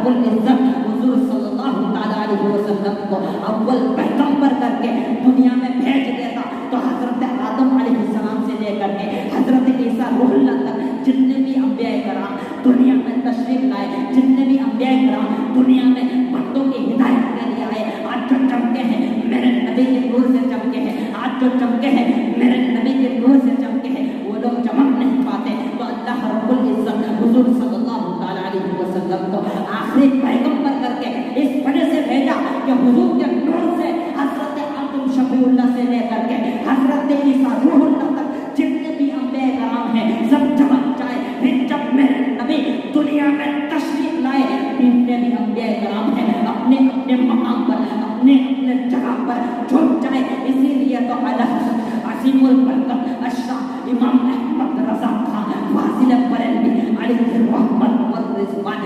رب العزت حضور صلی اللہ تعالیٰ علیہ وسلم کو اول پیغمبر کر کے دنیا میں بھیج دیتا تو حضرت آدم علیہ السلام سے لے کر کے حضرت عیسیٰ روح اللہ تک جتنے بھی انبیاء کرام دنیا میں تشریف لائے، جتنے بھی انبیاء کرام دنیا میں بندوں کی ہدایت کے لیے آئے، آج جو چمکے ہیں میرے نبی کے نور سے چمکے ہیں، آج جو چمکے ہیں میرے نبی کے نور سے چمکے ہیں، وہ لوگ چمک نہیں پاتے تو اللہ رب العزت حضور صلی اللہ تعالیٰ علیہ وسلم کو آخری پیغمبر کر کے اس وجہ سے بھیجا کہ حضور کے نور سے حضرت آدم شفیع اللہ سے لے کر کے حضرت عیسیٰ روح اللہ تک جتنے بھی انبیاء کرام ہیں سب چمک جائے۔ پھر جب میرے نبی دنیا میں تشریف لائے، جتنے بھی انبیاء کرام ہیں اپنے اپنے مقام پر اپنے اپنے جگہ پر جھک جائے۔ اسی لیے تو عظیم البرکت اشرف امام احمد رضا خان فاضل بریلوی علیہ الرحمت والرضوان